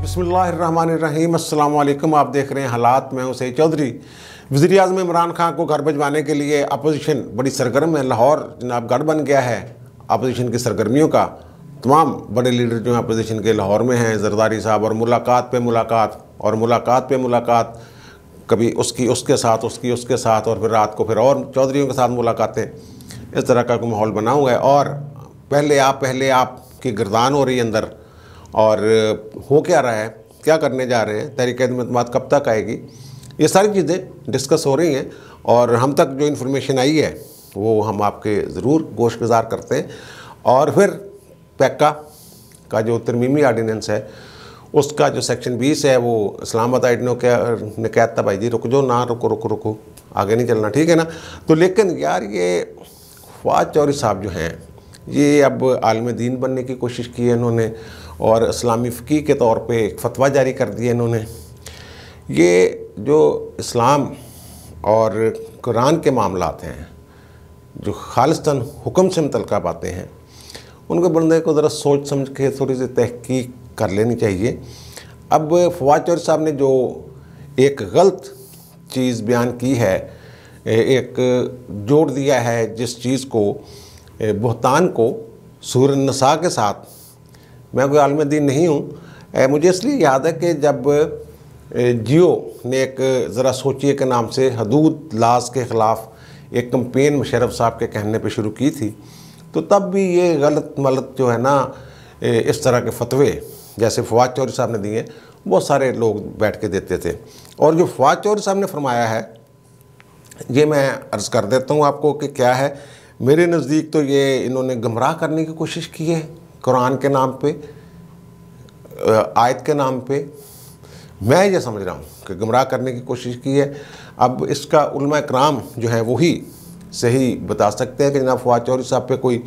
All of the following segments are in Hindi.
बिस्मिल्लाहिर्रहमानिर्रहीम। अस्सलाम वालेकुम। आप देख रहे हैं हालात। मैं हूं सईद चौधरी। वज़ीर-ए-आज़म इमरान खान को घर भिजवाने के लिए अपोजिशन बड़ी सरगर्म है। लाहौर जनाब गढ़ बन गया है अपोजिशन की सरगर्मियों का। तमाम बड़े लीडर जो हैं अपोजिशन के लाहौर में हैं, जरदारी साहब, और मुलाकात पे मुलाकात, कभी उसके साथ उसके साथ, और फिर रात को फिर और चौधरियों के साथ मुलाकातें। इस तरह का कोई माहौल बना हुआ है और पहले आप की गिरदान हो रही है अंदर। और हो क्या रहा है, क्या करने जा रहे हैं, तहरीक-ए-एतमाद कब तक आएगी, ये सारी चीज़ें डिस्कस हो रही हैं। और हम तक जो इन्फॉर्मेशन आई है वो हम आपके ज़रूर गोशगुजार करते हैं। और फिर पैका का जो तरमीमी आर्डीनेंस है उसका जो सेक्शन 20 है वो इस्लामाबाद आइडनो ने कहता भाई जी रुक जाओ, ना रुको, आगे नहीं चलना, ठीक है ना। तो लेकिन यार ये फवाद चौधरी साहब जो हैं ये अब आलिम दीन बनने की कोशिश की है इन्होंने, और इस्लामी फ़क़ीह के तौर पे एक फ़तवा जारी कर दिया इन्होंने। ये जो इस्लाम और कुरान के मामलात हैं, जो खालिस्तन हुक्म से मुतल्लिक़ बातें हैं, उनको बंदे को ज़रा सोच समझ के थोड़ी सी तहक़ीक़ कर लेनी चाहिए। अब फवाद चौधरी साहब ने जो एक गलत चीज़ बयान की है, एक जोड़ दिया है जिस चीज़ को, बुहतान को सूरह निसा के साथ। मैं कोई आलिम दीन नहीं हूँ, मुझे इसलिए याद है कि जब जियो ने एक ज़रा सोचिए के नाम से हदूद लाज के ख़िलाफ़ एक कंपेन मुशर्रफ साहब के कहने पे शुरू की थी, तो तब भी ये गलत मलत जो है ना, इस तरह के फतवे जैसे फवाद चौधरी साहब ने दिए बहुत सारे लोग बैठ के देते थे। और जो फवाद चौधरी साहब ने फरमाया है ये मैं अर्ज़ कर देता हूँ आपको कि क्या है। मेरे नज़दीक तो ये इन्होंने गुमराह करने की कोशिश की है कुरान के नाम पे, आयत के नाम पे। मैं ये समझ रहा हूँ कि गुमराह करने की कोशिश की है। अब इसका उलमा इकराम जो है वही सही बता सकते हैं कि जनाब फवाद चौधरी साहब पे कोई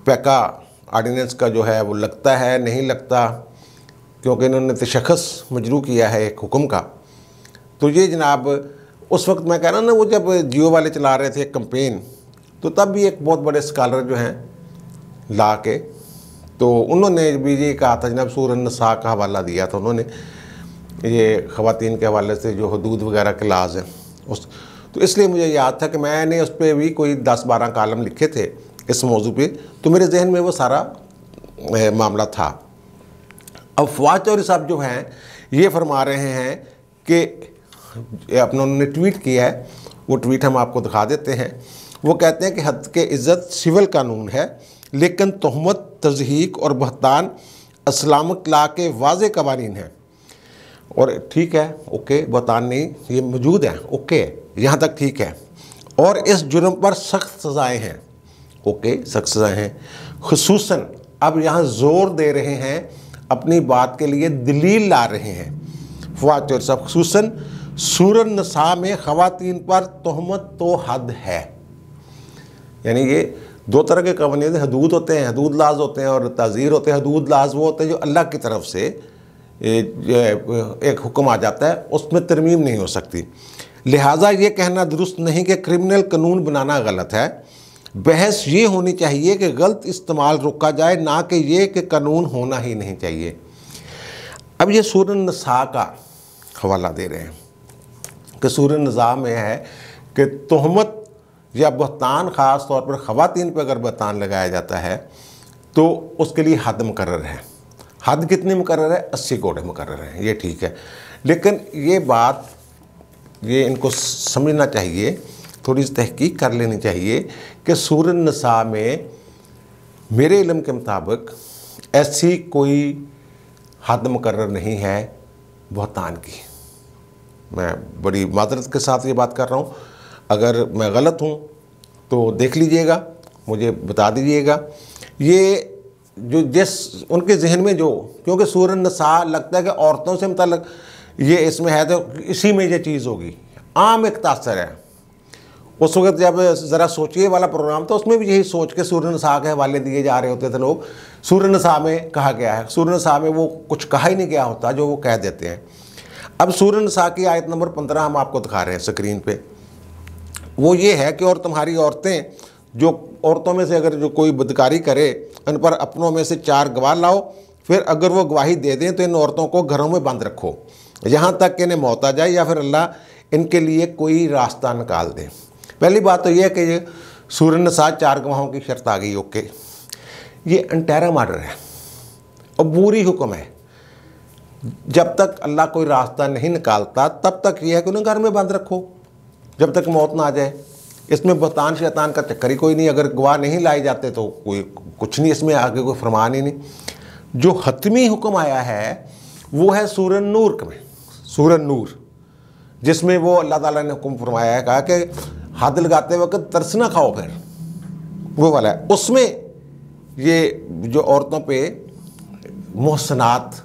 पैका आर्डीनेंस का जो है वो लगता है नहीं लगता, क्योंकि इन्होंने तशख़्ख़ुस मजरू किया है एक हुक्म का। तो ये जनाब उस वक्त मैं कह रहा हूँ ना, वो जब जियो वाले चला रहे थे एक कंपेन, तो तब भी एक बहुत बड़े स्कॉलर जो हैं ला के, तो उन्होंने भी ये कहा था, जनाब सूरह निसा का हवाला दिया था उन्होंने, ये ख़वातीन के हवाले से जो हदूद वगैरह के लाज हैं उस। तो इसलिए मुझे याद था कि मैंने उस पर भी कोई 10-12 कालम लिखे थे इस मौजू पे, तो मेरे जहन में वो सारा मामला था। अब फवाद चौधरी साहब जो हैं ये फरमा रहे हैं कि अपना उन्होंने ट्वीट किया है, वो ट्वीट हम आपको दिखा देते हैं। वो कहते हैं कि हद के इज़्ज़त सिविल कानून है, लेकिन तहमत, तज़हीक और बहतान इस्लामिक ला के वाज़े कवानीन हैं। और ठीक है, ओके, बहतान नहीं, ये मौजूद है, ओके, यहाँ तक ठीक है। और इस जुर्म पर सख्त सज़ाएँ हैं, ओके, सख्त सज़ाएँ हैं। खुसूसन अब यहाँ ज़ोर दे रहे हैं, अपनी बात के लिए दलील ला रहे हैं फवाद चौधरी साहब। खुसूसन सूरह निसा में ख़वातीन पर तहमत तो हद है, यानी ये दो तरह के कवानीन, हदूद होते हैं, हदूद लाज होते हैं, और ताज़ीर होते हैं। हदूद लाज वो होते हैं जो अल्लाह की तरफ से एक हुक्म आ जाता है, उसमें तरमीम नहीं हो सकती। लिहाजा ये कहना दुरुस्त नहीं कि क्रिमिनल कानून बनाना गलत है। बहस ये होनी चाहिए कि गलत इस्तेमाल रोका जाए, ना कि ये कि कानून होना ही नहीं चाहिए। अब ये सूरह निसा का हवाला दे रहे हैं कि सूरह निसा में है कि तहमत या बहतान ख़ास तौर पर ख़वातीन पर अगर बहतान लगाया जाता है तो उसके लिए हद मुकर्रर है। हद कितनी मुकर्रर है? 80 कोड़े मुकर्रर हैं, ये ठीक है। लेकिन ये बात ये इनको समझना चाहिए, थोड़ी सी तहकीक कर लेनी चाहिए कि सूरह निसा में मेरे इल्म के मुताबिक ऐसी कोई हद मुकर्रर नहीं है बहतान की। मैं बड़ी माजरत के साथ ये बात कर रहा हूँ, अगर मैं गलत हूँ तो देख लीजिएगा, मुझे बता दीजिएगा। ये जो जिस उनके जहन में जो, क्योंकि सूरह निसा लगता है कि औरतों से मुतल्लिक़ ये इसमें है, तो इसी में ये चीज़ होगी, आम एक तासर है। उस वक्त जब ज़रा सोचिए वाला प्रोग्राम था, उसमें भी यही सोच के सूरह निसा के हवाले दिए जा रहे होते थे लोग। सूरह निसा में कहा गया है, सूरह निसा में वो कुछ कहा ही नहीं गया होता जो वो कह देते हैं। अब सूरह निसा की आयत नंबर 15 हम आपको दिखा रहे हैं स्क्रीन पे। वो ये है कि और तुम्हारी औरतें, जो औरतों में से अगर जो कोई बदकारी करे, उन पर अपनों में से 4 गवाह लाओ फिर अगर वो गवाही दे दें तो इन औरतों को घरों में बंद रखो यहाँ तक कि इन्हें मौत आ जाए या फिर अल्लाह इनके लिए कोई रास्ता निकाल दे। पहली बात तो यह है कि ये सूरह निसा 4 गवाहों की शर्त आ गई। ओके, ये इंटरिम ऑर्डर है और बुरी हुक्म है। जब तक अल्लाह कोई रास्ता नहीं निकालता तब तक ये है कि उन्हें घर में बंद रखो जब तक मौत ना आ जाए। इसमें बहतान शैतान का चक्कर ही कोई नहीं। अगर गवाह नहीं लाए जाते तो कोई कुछ नहीं, इसमें आगे कोई फरमान ही नहीं। जो हतमी हुक्म आया है वो है सूरह नूर में, सूरह नूर, जिसमें वो अल्लाह ताला ने हुक्म फरमाया है, कहा कि हद लगाते वक्त तरस ना खाओ, फिर वो वाला है। उसमें ये जो औरतों पे मोहसनात,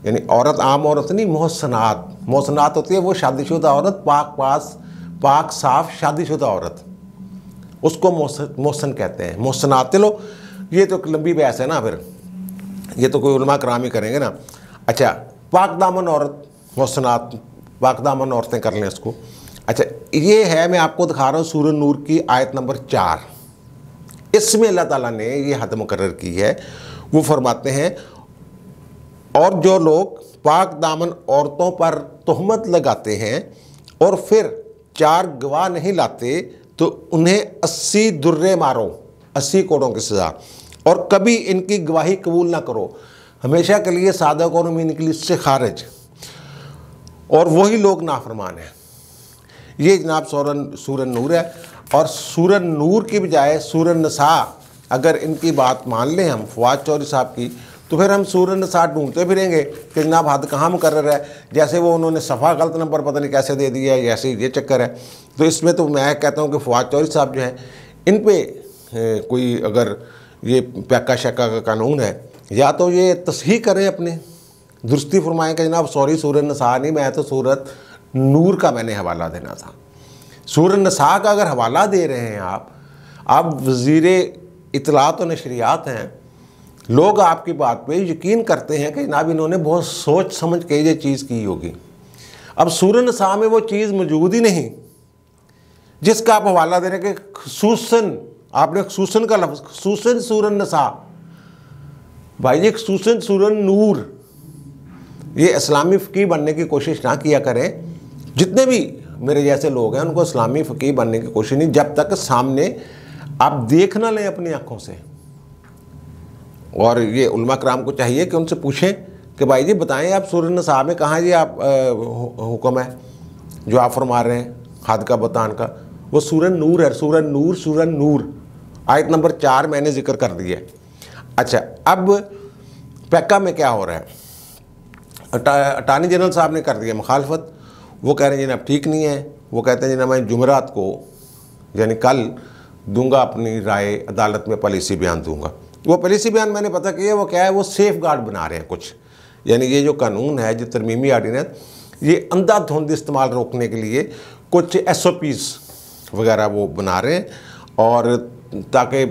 यानी औरत आम औरत नहीं, मोहसनात होती है वो शादीशुदा औरत, पाक साफ शादीशुदा औरत, उसको मोहसन कहते हैं। मोहसनात, चलो ये तो लंबी बहस है ना, फिर ये तो कोई उलमा कराम ही करेंगे ना। अच्छा, पाक दामन औरत, मोहसनात, पाक दामन औरतें कर लें इसको। अच्छा, ये है, मैं आपको दिखा रहा हूँ सूरह नूर की आयत नंबर 4। इसमें अल्लाह ताला ने ये हद मुकर्रर की है। वो फरमाते हैं, और जो लोग पाक दामन औरतों पर तोहमत लगाते हैं और फिर 4 गवाह नहीं लाते तो उन्हें 80 दुर्रे मारो, 80 कोड़ों की सज़ा, और कभी इनकी गवाही कबूल ना करो, हमेशा के लिए सादक और उम्मीद के लिए इससे खारिज, और वही लोग नाफरमान हैं। ये जनाब सूरह नूर है। और सूरह नूर की बजाय सूरह निसा अगर इनकी बात मान लें हम, फवाद चौधरी साहब की, तो फिर हम सूरह निसा ढूंढते फिरेंगे कि जनाब हद कहाँ मुकर्रर है। जैसे वो उन्होंने सफ़ा गलत नंबर पता नहीं कैसे दे दिया है, ऐसे ये चक्कर है। तो इसमें तो मैं कहता हूँ कि फवाद चौधरी साहब जो हैं, इन पर कोई अगर ये पैका शक्का का कानून है, या तो ये तस्हीह करें, अपने दुरुस्ती फरमाएँ कि जनाब सॉरी सूरह निसा नहीं, मैं तो सूरत नूर का मैंने हवाला देना था। सूरह निसा का अगर हवाला दे रहे हैं आप वज़ीर इत्तलात और नशरियात हैं, लोग आपकी बात पे यकीन करते हैं कि जनाब इन्होंने बहुत सोच समझ के ये चीज़ की होगी। अब सूरह निसा में वो चीज़ मौजूद ही नहीं जिसका आप हवाला दे रहे हैं कि खसूसन, आपने खसूसन का लफ्ज़, खसूसन सूरह निसा, भाई जी खसूसन सूरह नूर। ये इस्लामी फ़कीह बनने की कोशिश ना किया करें। जितने भी मेरे जैसे लोग हैं उनको इस्लामी फ़कीह बनने की कोशिश नहीं, जब तक सामने आप देख ना लें अपनी आँखों से। और ये उलमा कराम को चाहिए कि उनसे पूछें कि भाई जी बताएं आप सूरह निसा में कहाँ ये आप हुक्म है जो आप फरमा रहे हैं हद का बतान का। वो सूरह नूर है, सूरह नूर आयत नंबर 4 मैंने जिक्र कर दिया। अच्छा, अब पैका में क्या हो रहा है, अटार्नी जनरल साहब ने कर दिया मुखालफत। वो कह रहे हैं जनाब ठीक नहीं है। वो कहते हैं जनाब मैं जुमेरात को यानी कल दूंगा अपनी राय, अदालत में पॉलिसी बयान दूंगा। वो पॉलिसी बयान मैंने पता किया वो क्या है, वो सेफ गार्ड बना रहे हैं कुछ, यानी ये जो कानून है, जो तरमीमी आर्डिनेंस, ये अंधाधुंध इस्तेमाल रोकने के लिए कुछ SOPs वगैरह वो बना रहे हैं। और ताकि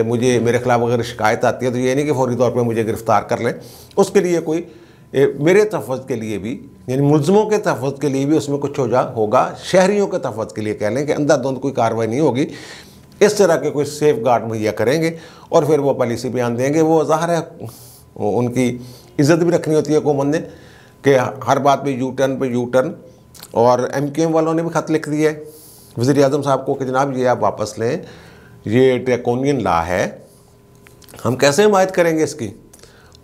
मुझे मेरे खिलाफ अगर शिकायत आती है तो ये नहीं कि फौरी तौर पे मुझे गिरफ़्तार कर लें, उसके लिए कोई मेरे तहफ़्फ़ुज़ के लिए भी, यानी मुल्ज़िमों के तहफ़्फ़ुज़ के लिए भी उसमें कुछ होगा, शहरियों के तहफ़्फ़ुज़ के लिए कह लें कि अंधाधुंध कोई कार्रवाई नहीं होगी। इस तरह के कोई सेफ गार्ड मुहैया करेंगे और फिर वो पॉलिसी बयान देंगे। वो ज़ाहिर है उनकी इज़्ज़त भी रखनी होती है हुकूमत ने कि हर बात पे यू टर्न। और MQM वालों ने भी ख़त लिख दिया है वज़ीर आज़म साहब को कि जनाब ये आप वापस लें, ये ड्रैकोनियन लॉ है, हम कैसे हिमायत करेंगे इसकी।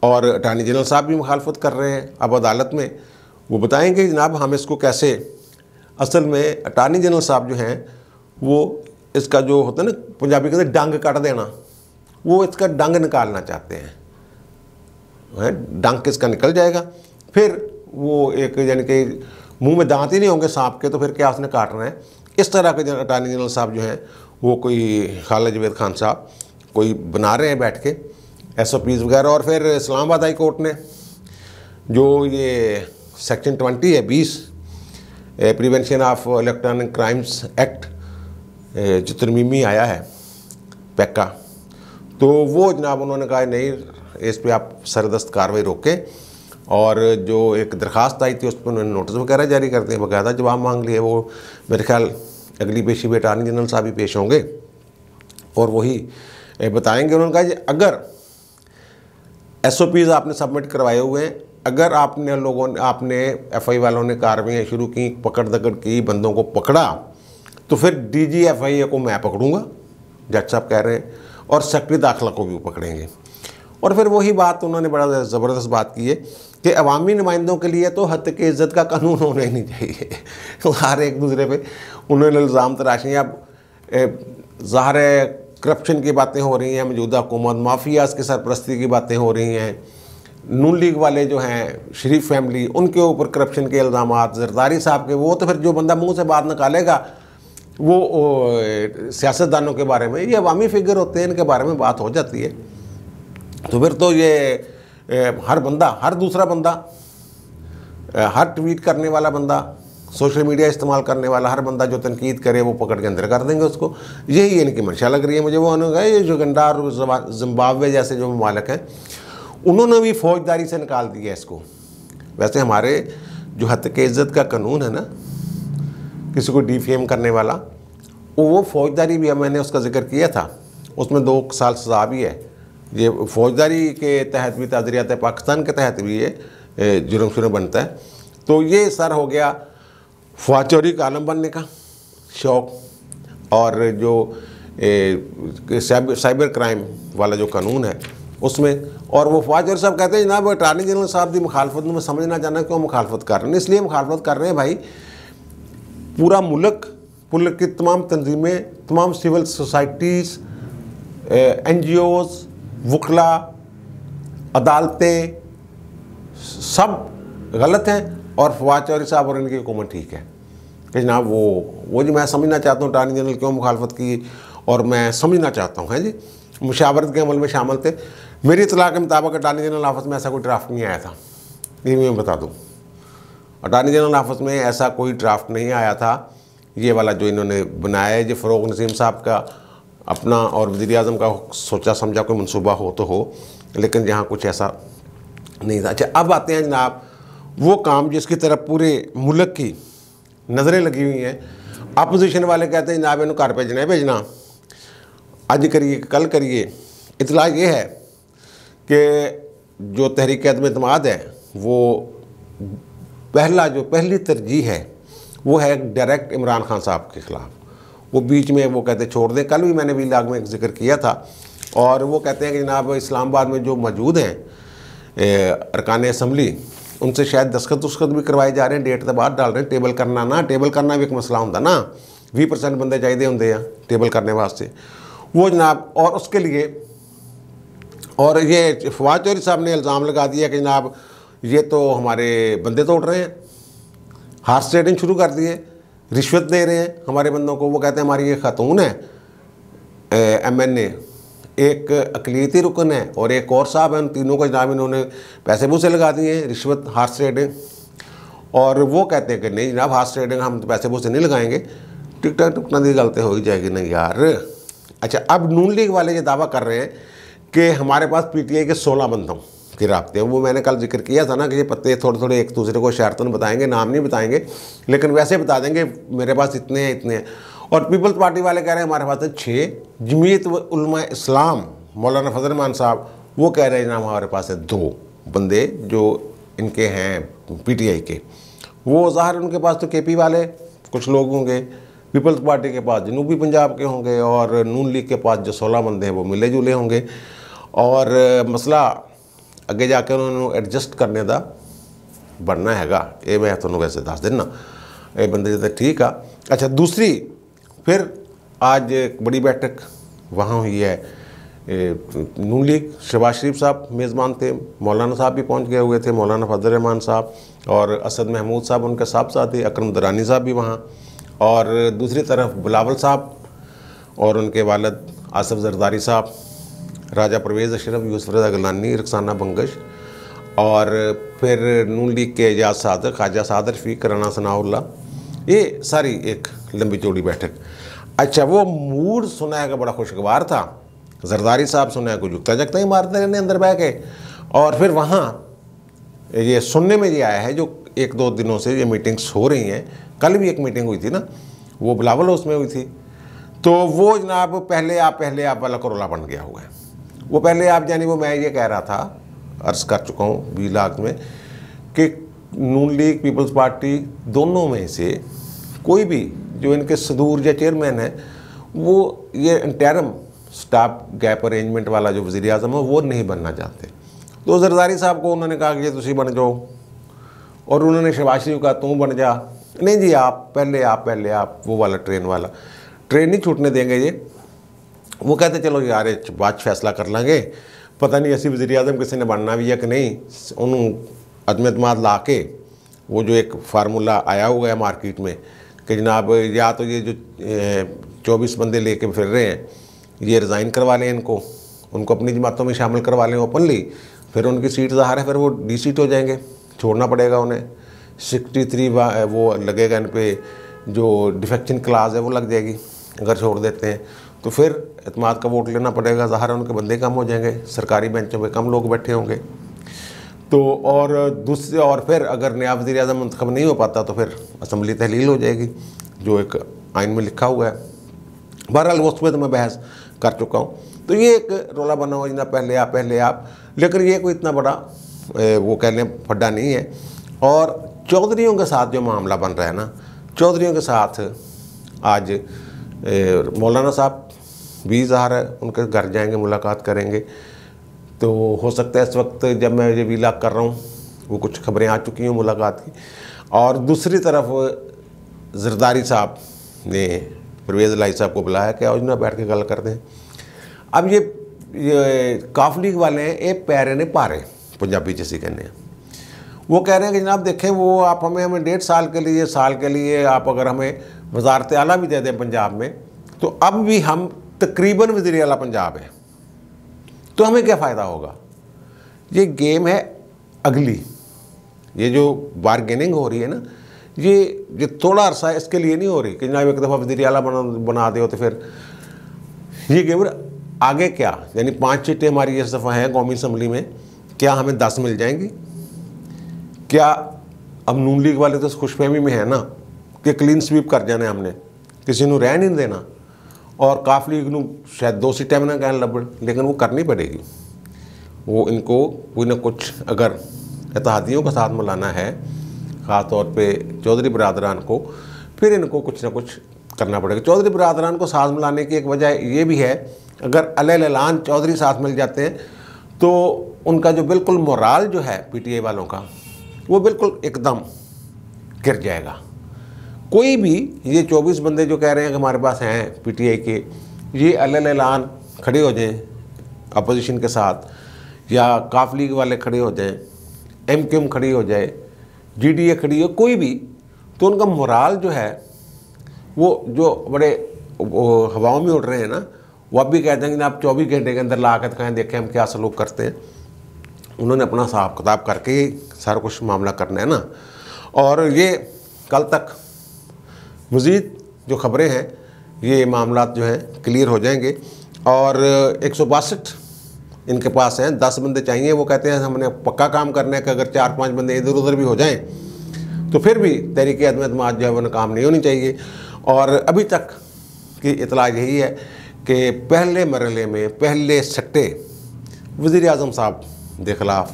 और अटार्नी जनरल साहब भी मुखालफत कर रहे हैं। अब अदालत में वो बताएंगे जनाब हम इसको कैसे, असल में अटार्नी जनरल साहब जो हैं वो इसका जो होता है ना पंजाबी कहते हैं डंग काट देना, वो इसका डंग निकालना चाहते हैं। डंग किसका निकल जाएगा, फिर वो एक यानी कि मुंह में दांत ही नहीं होंगे सांप के, तो फिर क्या उसने काटना है। इस तरह के अटार्नी जनरल साहब जो हैं वो कोई खाला जवेद खान साहब कोई बना रहे हैं बैठ के SOPs वगैरह। और फिर इस्लामाबाद हाई कोर्ट ने जो ये सेक्शन 20 है 20 prevention of electronic crimes act जो तरमीमी आया है पैका, तो वो जनाब उन्होंने कहा नहीं इस पर आप सरदस्त कार्रवाई रोकें। और जो एक दरख्वास्त आई थी उस पर उन्होंने नोटिस वगैरह जारी करते हैं, बाकायदा जवाब मांग लिए। वो मेरे ख्याल अगली पेशी में अटार्नी जनरल साहब भी पेश होंगे और वही बताएंगे। उन्होंने कहा कि अगर SOPs आपने सबमिट करवाए हुए हैं। अगर आपने FI वालों ने कार्रवाई शुरू की, पकड़ दकड़ की, बंदों को पकड़ा, तो फिर DG FIA को मैं पकड़ूंगा, जज साहब कह रहे हैं, और सेक्रेटरी दाखिला को भी पकड़ेंगे। और फिर वही बात उन्होंने बड़ा ज़बरदस्त बात की है कि अवामी नुमाइंदों के लिए तो हद के इज़्ज़त का कानून होना ही नहीं चाहिए। हर एक दूसरे पे उन्होंने इल्ज़ाम तराशे हैं। अब ज़ाहिर है करप्शन की बातें हो रही हैं, मौजूदा हुकूमत, माफियाज़ की सरपरस्ती की बातें हो रही हैं, नून लीग वाले जो हैं, शरीफ फैमिली, उनके ऊपर करप्शन के इल्ज़ामात, जरदारी साहब के, वो तो फिर जो बंदा मुंह से बात निकालेगा वो सियासतदानों के बारे में, ये अवामी फिगर होते हैं, इनके बारे में बात हो जाती है। तो फिर तो ये हर बंदा, हर दूसरा बंदा, हर ट्वीट करने वाला बंदा, सोशल मीडिया इस्तेमाल करने वाला हर बंदा जो तनकीद करे वो पकड़ के अंदर कर देंगे उसको। यही इनकी मंशा लग रही है मुझे। वो उन्होंने ये युगांडा और जिम्बाब्वे जैसे जो ममालिक हैं, उन्होंने भी फौजदारी से निकाल दिया इसको। वैसे हमारे जो हद के इज़्ज़त का कानून है ना, किसी को डिफेम करने वाला, वो फौजदारी भी है, मैंने उसका जिक्र किया था, उसमें 2 साल सज़ा भी है। ये फौजदारी के तहत भी, ताज़रियात पाकिस्तान के तहत भी ये जुर्म शुरू बनता है। तो ये सर हो गया फ़ौज चोरी का आलम बनने का शौक़, और जो साइबर क्राइम वाला जो कानून है उसमें। और वो फ़ौज चोरी साहब कहते हैं जनाब अटार्नी जनरल साहब की मुखालफत में समझना चाहना क्यों मुखालफत कर रहे हैं। इसलिए मुखालफत कर रहे हैं भाई, पूरा मुल्क की तमाम तंजीमें, तमाम सिविल सोसाइटीज़, NGOs, वकला, अदालतें, सब गलत हैं, और फवाद चौधरी साहब और इनकी हुकूमत ठीक है कि जनाब वो जो मैं समझना चाहता हूँ अटार्नी जनरल क्यों मुखालफत की, और मैं समझना चाहता हूँ, है जी, मुशावरत के अमल में शामिल थे। मेरी इतला के मुताबिक अटार्नी जनरल ऑफिस में ऐसा कोई ड्राफ्ट नहीं आया था, ये मैं बता दूँ। अटार्नी जनरल ऑफिस में ऐसा कोई ड्राफ्ट नहीं आया था। ये वाला जो इन्होंने बनाया है, जो फ़रोग़ नसीम साहब का अपना और वज़ीर-ए-आज़म का सोचा समझा कोई मंसूबा हो तो हो, लेकिन जहाँ कुछ ऐसा नहीं था। अच्छा, अब आते हैं जनाब वो काम जिसकी तरफ पूरे मुल्क की नज़रें लगी हुई हैं। अपोजिशन वाले कहते हैं जनाब इन्हों घर भेजना, आज करिए कल करिए। इतला ये है कि जो तहरीक अदम एतमाद है, वो पहली तरजीह है वो है डायरेक्ट इमरान खान साहब के ख़िलाफ़। वो बीच में वो कहते छोड़ दें। कल भी मैंने व्लॉग में एक जिक्र किया था, और वो कहते हैं कि जनाब इस्लामाबाद में जो मौजूद हैं अरकान असम्बली, उनसे शायद दस्तखत भी करवाए जा रहे हैं, डेट तो बाद डाल रहे हैं। टेबल करना भी एक मसला होता ना, 20% बंदे चाहिए होंगे हैं टेबल करने वास्ते वो जनाब। और उसके लिए, और ये फवाद चौधरी साहब ने इल्ज़ाम लगा दिया कि जनाब ये तो हमारे बंदे तोड़ रहे हैं, हार्स ट्रेडिंग शुरू कर दिए, रिश्वत दे रहे हैं हमारे बंदों को। वो कहते हैं हमारी ये खातून है MNA, एक अक़लियती रुकन है और एक और साहब है, उन तीनों को जनाब इन्होंने पैसे पूसे लगा दिए हैं, रिश्वत, हार्स ट्रेडिंग। और वो कहते हैं कि नहीं जनाब हार्स ट्रेडिंग हम तो पैसे पूसे नहीं लगाएंगे, टिकट टुकना की गलती हो ही जाएगी। नहीं यार। अच्छा, अब नून लीग वाले ये दावा कर रहे हैं कि हमारे पास PTI के 16 बंदों के राब्ते हैं। वो मैंने कल जिक्र किया था ना कि ये पत्ते थोड़े थोड़े एक दूसरे को शर्तन बताएंगे, नाम नहीं बताएंगे, लेकिन वैसे बता देंगे मेरे पास इतने हैं इतने हैं। और पीपल्स पार्टी वाले कह रहे हैं हमारे पास है 6। जमीयत उलमा इस्लाम मौलाना फजल रहमान साहब वो कह रहे हैं ना हमारे पास है 2 बंदे जो इनके हैं PTI के। वो ज़ाहिर उनके पास तो KP वाले कुछ लोग होंगे, पीपल्स पार्टी के पास जनूबी पंजाब के होंगे, और नून लीग के पास जो 16 बंदे हैं वो मिले जुले होंगे। और मसला अगे जाकर उन्होंने एडजस्ट करने का बनना हैगा, ये मैं तुहानू वैसे दस देना, ये बंदे तो ठीक आ। अच्छा, दूसरी फिर आज एक बड़ी बैठक वहाँ हुई है नून लीग, शहबाज शरीफ साहब मेज़बान थे, मौलाना साहब भी पहुँच गए हुए थे, मौलाना फजल रहमान साहब और असद महमूद साहब उनके साथ थे, अकरम दरानी साहब भी वहाँ, और दूसरी तरफ बिलावल साहब और उनके वालिद आसिफ जरदारी साहब, राजा परवेज़ अशरफ, यूसुफ रज़ा गिलानी, रक्साना बंगश, और फिर नून लीग के एजाज सादर, ख्वाजा सादर रफ़ीक, राना सनाउल्लाह, ये सारी एक लंबी चौड़ी बैठक। अच्छा, वो मूड सुनाया का बड़ा खुशगवार था। जरदारी साहब सुनाया को जुगता जगता ही मारते रहने अंदर बह के। और फिर वहाँ ये सुनने में ये आया है जो 1-2 दिनों से ये मीटिंग्स हो रही हैं, कल भी एक मीटिंग हुई थी ना, वो बिलावल उसमें हुई थी, तो वो जनाब पहले आप वाला करोला बन गया हुआ है। वो पहले आप जानी वो मैं ये कह रहा था अर्ज़ कर चुका हूँ वीलाग में कि नून लीग, पीपल्स पार्टी, दोनों में से कोई भी जो इनके सदूर या चेयरमैन है वो ये इंटरम स्टाफ गैप अरेंजमेंट वाला जो वज़ीर आज़म है वो नहीं बनना चाहते। तो जरदारी साहब को उन्होंने कहा कि ये तुसी बन जाओ, और उन्होंने शहबाज शरीफ का तू बन जा। नहीं जी, आप पहले आप वो वाला ट्रेन नहीं छूटने देंगे ये। वो कहते चलो यार बाद फैसला कर लेंगे, पता नहीं ऐसी वज़ीर आज़म किसी ने बनना भी है कि नहीं। उन्होंने अदम एतमाद ला के वो जो एक फार्मूला आया हुआ है मार्केट में कि जनाब या तो ये जो 24 बंदे लेके फिर रहे हैं ये रिज़ाइन करवा लें, उनको अपनी जमातों में शामिल करवा लें ओपनली, फिर उनकी सीट ज़ाहिर है फिर वो डी-सीट हो जाएंगे, छोड़ना पड़ेगा उन्हें। 63 वो लगेगा इन पर, जो डिफेक्शन क्लास है वो लग जाएगी अगर छोड़ देते हैं। तो फिर एतमाद का वोट लेना पड़ेगा, ज़ाहिर है उनके बंदे कम हो जाएंगे, सरकारी बेंचों पे कम लोग बैठे होंगे। तो और फिर अगर नया वज़ीर आज़म मुंतखब नहीं हो पाता तो फिर असम्बली तहलील हो जाएगी, जो एक आइन में लिखा हुआ है। बहरहाल उस पर तो मैं बहस कर चुका हूँ। तो ये एक रोला बना हुआ जितना पहले आप, लेकिन ये कोई इतना बड़ा वो कह लें फड्डा नहीं है। और चौधरीयों के साथ जो मामला बन रहा है ना, चौधरीयों के साथ आज मौलाना साहब भी ज़ाहिर है उनके घर जाएंगे, मुलाकात करेंगे। तो हो सकता है इस वक्त जब मैं ये वीलाग कर रहा हूँ वो कुछ खबरें आ चुकी हैं मुलाकात की। और दूसरी तरफ जरदारी साहब ने परवेज़ इलाही साहब को बुलाया कि आज ना बैठ के गल करते हैं। अब ये काफ लीग वाले हैं, एक पैरे ने पारे पंजाबी जैसे कहने हैं। वो कह रहे हैं कि जनाब देखें वो आप हमें 1.5 साल के लिए आप अगर हमें वजारत आला भी दे दें पंजाब में, तो अब भी हम तकरीबन वज़ीर आला पंजाब है, तो हमें क्या फ़ायदा होगा। ये गेम है अगली, ये जो बारगेनिंग हो रही है ना, ये थोड़ा अरसा है, इसके लिए नहीं हो रही कि जनाब एक दफ़ा वज़ीर आला बना दो तो फिर ये गेम आगे क्या। यानी 5 सीटें हमारी इस दफ़ा हैं कौमी असम्बली में, क्या हमें 10 मिल जाएंगी? क्या अब नून लीग वाले तो खुशफहमी में है ना कि क्लीन स्वीप कर जाना हमने, किसी को रह नहीं देना। और काफ लीग को शायद 2 सीटें में ना कहने लबड़, लेकिन वो करनी पड़ेगी। वो इनको कोई ना कुछ अगर इत्तेहादियों का साथ मिलाना है, ख़ास तौर पे चौधरी बरादरान को, फिर इनको कुछ ना कुछ करना पड़ेगा। चौधरी बरादरान को साथ मिलाने की एक वजह ये भी है, अगर अलैलान चौधरी साथ मिल जाते हैं तो उनका जो बिल्कुल मोराल जो है पीटीआई वालों का वो बिल्कुल एकदम गिर जाएगा। कोई भी ये 24 बंदे जो कह रहे हैं कि हमारे पास हैं पीटीआई के, ये अलैलान खड़े हो जाएं अपोजिशन के साथ, या काफ लीग वाले खड़े हो जाएं, एमक्यूएम खड़ी हो जाए, जीडीए खड़ी हो, कोई भी, तो उनका मोराल जो है वो जो बड़े हवाओं में उड़ रहे हैं ना, वो अब भी कहते हैं कि आप 24 घंटे के अंदर ला कर दिखाएं, देखें हम क्या सलूक करते हैं। उन्होंने अपना हिसाब किताब करके ही सारा कुछ मामला करना है ना। और ये कल तक मज़ीद जो ख़बरें हैं ये मामला जो हैं क्लियर हो जाएंगे। और 162 इनके पास हैं, 10 बंदे चाहिए। वो कहते हैं हमने पक्का काम करना है कि अगर 4-5 बंदे इधर उधर भी हो जाएं तो फिर भी तहरीक अदम एतमाद जो है वो नाकाम नहीं होनी चाहिए। और अभी तक की इतला यही है कि पहले मरहले में पहले सट्टे वज़ीर आज़म साहब के खिलाफ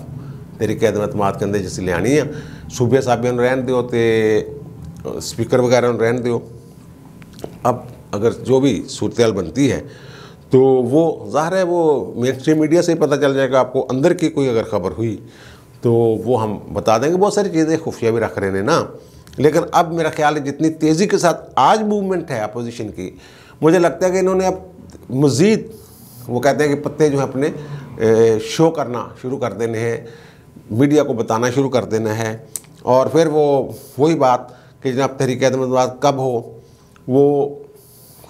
तहरीक अदम एतमाद के अंदर जिस लियानी है, सूबे साहब रहन दो तो स्पीकर वगैरह रहन दो। अब अगर जो भी सूरत बनती है तो वो ज़ाहिर है वो मेन स्ट्रीम मीडिया से ही पता चल जाएगा। आपको अंदर की कोई अगर ख़बर हुई तो वो हम बता देंगे। बहुत सारी चीज़ें खुफिया भी रख रहे हैं ना, लेकिन अब मेरा ख्याल है जितनी तेज़ी के साथ आज मूवमेंट है अपोजिशन की, मुझे लगता है कि इन्होंने अब मज़ीद, वो कहते हैं कि पत्ते जो है अपने शो करना शुरू कर देने हैं, मीडिया को बताना शुरू कर देना है। और फिर वो वही बात कि जनाब तहरीक अदम एतमाद कब हो, वो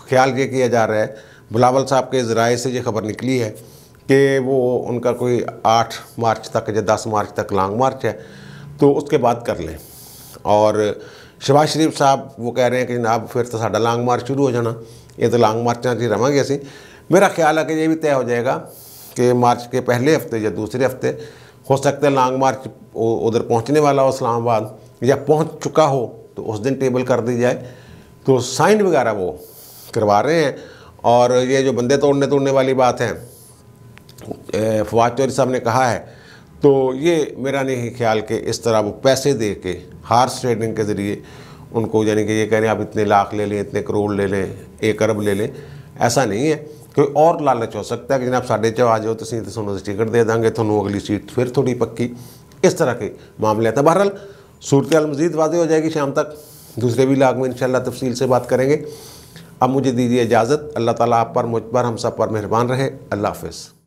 ख्याल ये किया जा रहा है। बिलावल साहब के ज़राए से ये खबर निकली है कि वो उनका कोई 8 मार्च तक या 10 मार्च तक लॉन्ग मार्च है, तो उसके बाद कर लें। और शहबाज शरीफ साहब वो कह रहे हैं कि जनाब फिर तो साडा लॉन्ग मार्च शुरू हो जाना, ये तो लॉन्ग मार्चा च रवांगे असी। मेरा ख्याल है कि ये भी तय हो जाएगा कि मार्च के पहले हफ्ते या दूसरे हफ्ते हो सकता है लॉन्ग मार्च उधर पहुँचने वाला हो इस्लामाबाद, या पहुँच चुका हो तो उस दिन टेबल कर दी जाए। तो साइन वगैरह वो करवा रहे हैं। और ये जो बंदे तोड़ने वाली बात है, फवाद चौधरी साहब ने कहा है, तो ये मेरा नहीं ख्याल कि इस तरह वो पैसे दे के हार्स ट्रेडिंग के ज़रिए उनको, यानी कि ये कह रहे हैं आप इतने लाख ले लें, इतने करोड़ ले लें, 1 अरब ले लें, ऐसा नहीं है। कोई और लालच हो सकता है कि जनाब 4.5 आ जाओ तो तुहानू टिकट दे देंगे, थोनू अगली सीट फिर थोड़ी पक्की, इस तरह के मामले आते हैं। बहरहाल सूरत हाल मज़ीद वाज़ेह हो जाएगी शाम तक, दूसरे व्लॉग में इंशाल्लाह तफसील से बात करेंगे। अब मुझे दीजिए इजाज़त। अल्लाह ताला आप पर, मुझ पर, हम सब पर मेहरबान रहे। अल्लाह हाफ़िज़।